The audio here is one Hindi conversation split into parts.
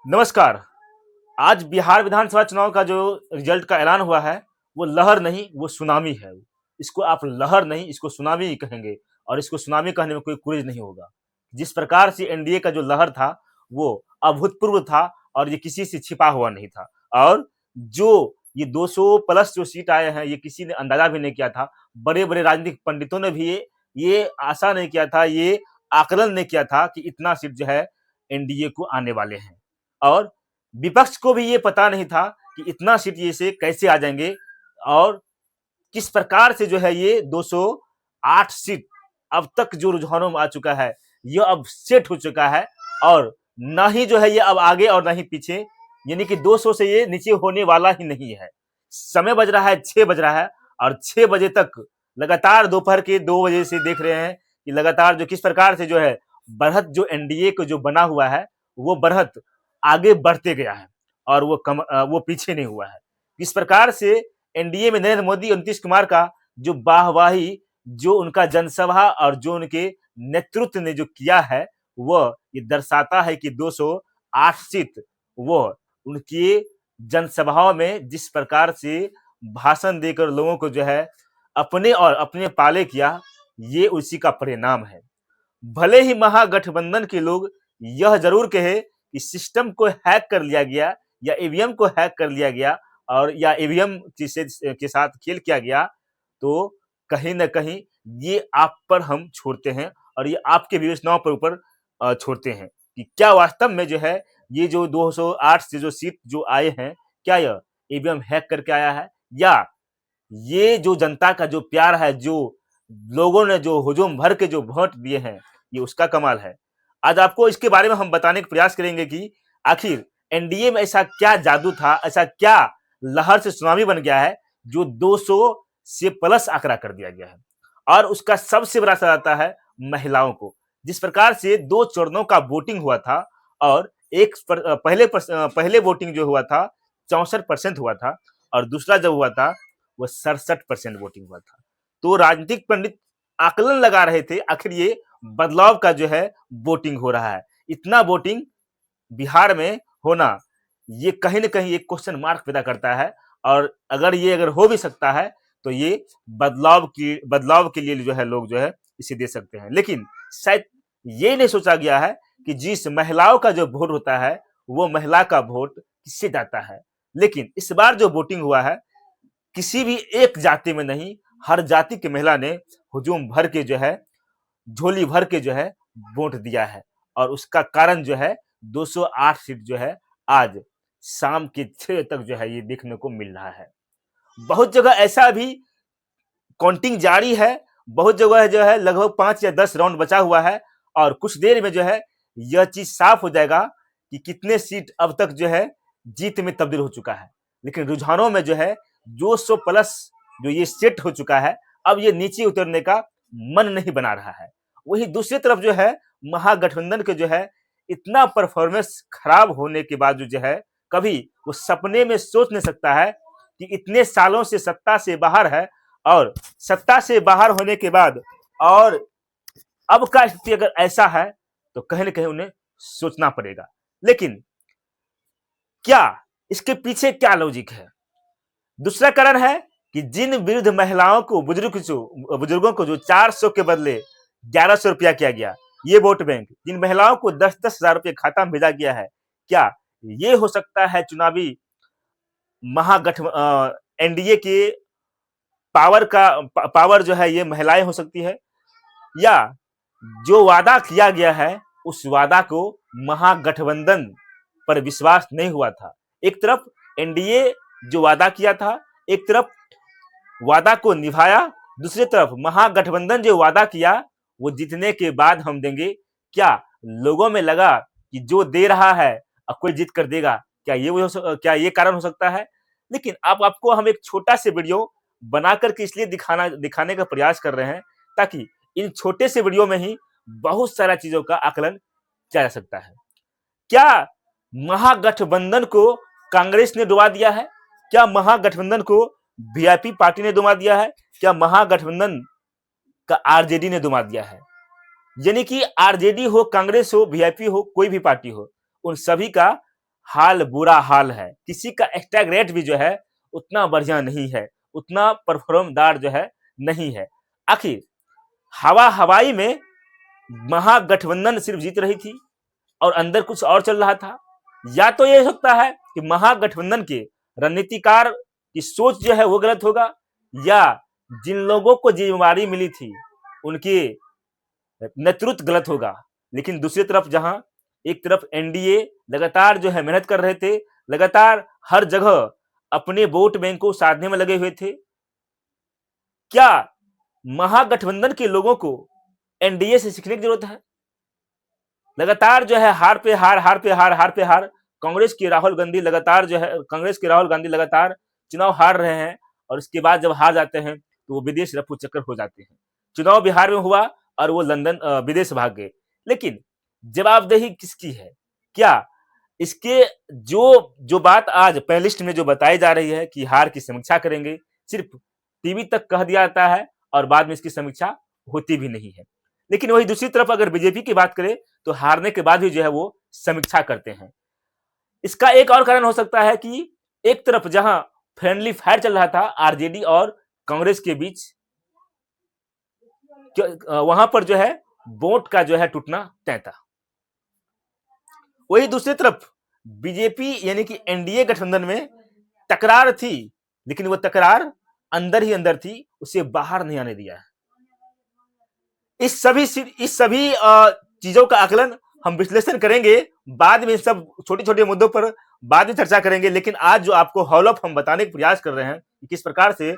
नमस्कार। आज बिहार विधानसभा चुनाव का जो रिजल्ट का ऐलान हुआ है, वो लहर नहीं, वो सुनामी है। इसको आप लहर नहीं, इसको सुनामी ही कहेंगे और इसको सुनामी कहने में कोई गुरेज नहीं होगा। जिस प्रकार से एनडीए का जो लहर था, वो अभूतपूर्व था और ये किसी से छिपा हुआ नहीं था। और जो ये 200 प्लस जो सीट आए हैं, ये किसी ने अंदाजा भी नहीं किया था। बड़े-बड़े राजनीतिक पंडितों ने भी ये आशा नहीं किया था, ये आकलन नहीं किया था कि इतना सीट जो है एनडीए को आने वाले हैं। और विपक्ष को भी ये पता नहीं था कि इतना सीट ये से कैसे आ जाएंगे और किस प्रकार से जो है ये 208 सीट अब तक जो रुझानों में आ चुका है, ये अब सेट हो चुका है और ना ही जो है ये अब आगे और ना ही पीछे, यानी कि 200 से ये नीचे होने वाला ही नहीं है। समय बज रहा है 6 बज रहा है और 6 बजे तक लगातार दोपहर के 2 बजे से देख रहे हैं कि लगातार जो किस प्रकार से जो है बढ़त जो एनडीए को जो बना हुआ है, वो बढ़त आगे बढ़ते गया है और वो पीछे नहीं हुआ है। इस प्रकार से एनडीए में नरेंद्र मोदी और नीतीश कुमार का जो वाहवाही, जो उनका जनसभा और जो उनके नेतृत्व ने जो किया है, वह ये दर्शाता है कि 208 सीट वो उनकी जनसभाओं में जिस प्रकार से भाषण देकर लोगों को जो है अपने और अपने पाले किया, ये उसी का परिणाम है। भले ही महागठबंधन के लोग यह जरूर कहे कि सिस्टम को हैक कर लिया गया या ईवीएम को हैक कर लिया गया और या ईवीएम के साथ खेल किया गया, तो कहीं ना कहीं ये आप पर हम छोड़ते हैं और ये आपके विवेचनाओं पर ऊपर छोड़ते हैं कि क्या वास्तव में जो है ये जो 208 से जो सीट जो आए हैं, क्या यह ईवीएम हैक करके आया है या ये जो जनता का जो प्यार है, जो लोगों ने जो हुजूम भर के जो वोट दिए हैं, ये उसका कमाल है। आज आपको इसके बारे में हम बताने का प्रयास करेंगे कि आखिर एनडीए में ऐसा क्या जादू था, ऐसा क्या लहर से सुनामी बन गया है जो 200 से प्लस आंकड़ा कर दिया गया है। और उसका सबसे बड़ा असर आता है महिलाओं को। जिस प्रकार से 2 चरणों का वोटिंग हुआ था और पहले वोटिंग जो हुआ था 64% हुआ था और दूसरा जब हुआ था वो 67% वोटिंग हुआ था। तो राजनीतिक पंडित आकलन लगा रहे थे आखिर ये बदलाव का जो है वोटिंग हो रहा है। इतना वोटिंग बिहार में होना, ये कहीं न कहीं एक क्वेश्चन मार्क पैदा करता है और अगर हो भी सकता है तो ये बदलाव के लिए जो है लोग जो है इसे दे सकते हैं। लेकिन शायद ये नहीं सोचा गया है कि जिस महिलाओं का जो वोट होता है, वो महिला का वोट किससे जाता है। लेकिन इस बार जो वोटिंग हुआ है, किसी भी एक जाति में नहीं, हर जाति की महिला ने हुजूम भर के जो है, झोली भर के जो है वोट दिया है और उसका कारण जो है 208 सीट जो है आज शाम के 6 तक जो है ये देखने को मिल रहा है। बहुत जगह ऐसा भी काउंटिंग जारी है, बहुत जगह जो है लगभग 5 या 10 राउंड बचा हुआ है और कुछ देर में जो है यह चीज साफ हो जाएगा कि कितने सीट अब तक जो है जीत में तब्दील हो चुका है। लेकिन रुझानों में जो है 200 प्लस जो ये सेट हो चुका है, अब ये नीचे उतरने का मन नहीं बना रहा है। वही दूसरी तरफ जो है महागठबंधन के जो है इतना परफॉर्मेंस खराब होने के बाद जो है कभी वो सपने में सोच नहीं सकता है कि इतने सालों से सत्ता से बाहर है और सत्ता से बाहर होने के बाद और अब का स्थिति अगर ऐसा है तो कहीं ना कहीं उन्हें सोचना पड़ेगा। लेकिन क्या इसके पीछे क्या लॉजिक है? दूसरा कारण है कि जिन वृद्ध महिलाओं को बुजुर्गों को जो 400 के बदले 1100 रुपया किया गया, ये वोट बैंक जिन महिलाओं को 10-10 हजार रुपये खाता में भेजा गया है, क्या ये हो सकता है चुनावी महागठ एनडीए के पावर जो है ये महिलाएं हो सकती है या जो वादा किया गया है उस वादा को महागठबंधन पर विश्वास नहीं हुआ था। एक तरफ एनडीए जो वादा किया था, एक तरफ वादा को निभाया, दूसरी तरफ महागठबंधन जो वादा किया वो जीतने के बाद हम देंगे। क्या लोगों में लगा कि जो दे रहा है अब कोई जीत कर देगा? क्या ये कारण हो सकता है? लेकिन आपको हम एक छोटा से वीडियो बनाकर के इसलिए दिखाने का प्रयास कर रहे हैं ताकि इन छोटे से वीडियो में ही बहुत सारा चीजों का आकलन किया जा सकता है। क्या महागठबंधन को कांग्रेस ने डुबा दिया है? क्या महागठबंधन को वीआईपी पार्टी ने डुबा दिया है? क्या महागठबंधन का आरजेडी ने डुबा दिया है? यानी कि आरजेडी हो, कांग्रेस हो, वीआईपी हो, कोई भी पार्टी हो, उन सभी का हाल बुरा हाल है, किसी का स्टैग रेट भी जो है उतना बढ़िया नहीं है, उतना परफॉर्मदार जो है नहीं है। आखिर हवाई में महागठबंधन सिर्फ जीत रही थी और अंदर कुछ और चल रहा था, या तो ये हो सकता है कि महागठबंधन के रणनीतिकार की सोच जो है वो गलत होगा, या जिन लोगों को जिम्मेवारी मिली थी उनके नेतृत्व गलत होगा। लेकिन दूसरी तरफ जहां एक तरफ एनडीए लगातार जो है मेहनत कर रहे थे, लगातार हर जगह अपने वोट बैंक को साधने में लगे हुए थे, क्या महागठबंधन के लोगों को एनडीए से सीखने की जरूरत है? लगातार जो है हार पे हार, हार पे हार, हार पे हार। कांग्रेस के राहुल गांधी लगातार चुनाव हार रहे हैं, और उसके बाद जब हार जाते हैं तो वो विदेश रफू चक्कर हो जाते हैं। चुनाव बिहार में हुआ और वो लंदन विदेश भाग गए। लेकिन जवाबदेही किसकी है? क्या इसके जो जो बात आज पैनलिस्ट में जो बताई जा रही है कि हार की समीक्षा करेंगे, सिर्फ टीवी तक कह दिया जाता है और बाद में इसकी समीक्षा होती भी नहीं है। लेकिन वही दूसरी तरफ अगर बीजेपी की बात करें तो हारने के बाद भी जो है वो समीक्षा करते हैं। इसका एक और कारण हो सकता है कि एक तरफ जहां फ्रेंडली फायर चल रहा था आरजेडी और कांग्रेस के बीच, वहां पर जो है वोट का जो है टूटना तय था। वही दूसरी तरफ बीजेपी यानी कि एनडीए गठबंधन में तकरार थी, लेकिन वो तकरार अंदर ही अंदर थी, उसे बाहर नहीं आने दिया है। इस सभी चीजों का आकलन हम विश्लेषण करेंगे, बाद में सब छोटे छोटे मुद्दों पर बाद में चर्चा करेंगे। लेकिन आज जो आपको हॉल हम बताने का प्रयास कर रहे हैं कि किस प्रकार से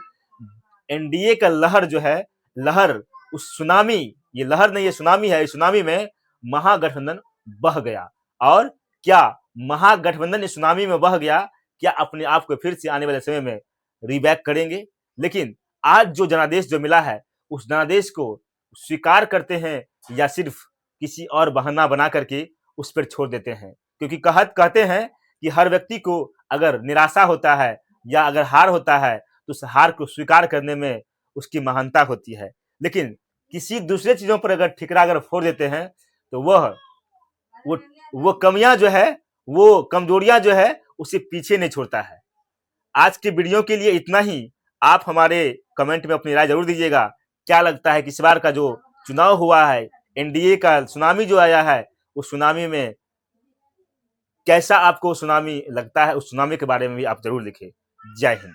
एनडीए का लहर जो है, लहर उस सुनामी, ये लहर नहीं ये सुनामी है, इस सुनामी में महागठबंधन बह गया। और क्या महागठबंधन इस सुनामी में बह गया, क्या अपने आप को फिर से आने वाले समय में रीबैक करेंगे? लेकिन आज जो जनादेश जो मिला है, उस जनादेश को स्वीकार करते हैं या सिर्फ किसी और बहाना बना करके उस पर छोड़ देते हैं? क्योंकि कहते हैं कि हर व्यक्ति को अगर निराशा होता है या अगर हार होता है तो उस हार को स्वीकार करने में उसकी महानता होती है। लेकिन किसी दूसरे चीजों पर अगर ठिकरा अगर फोड़ देते हैं तो वो कमियां जो है, वो कमजोरियां जो है, उसे पीछे नहीं छोड़ता है। आज की वीडियो के लिए इतना ही। आप हमारे कमेंट में अपनी राय जरूर दीजिएगा, क्या लगता है कि इस बार का जो चुनाव हुआ है, एनडीए का सुनामी जो आया है, उस सुनामी में कैसा आपको सुनामी लगता है? उस सुनामी के बारे में भी आप जरूर लिखें। जय हिंद।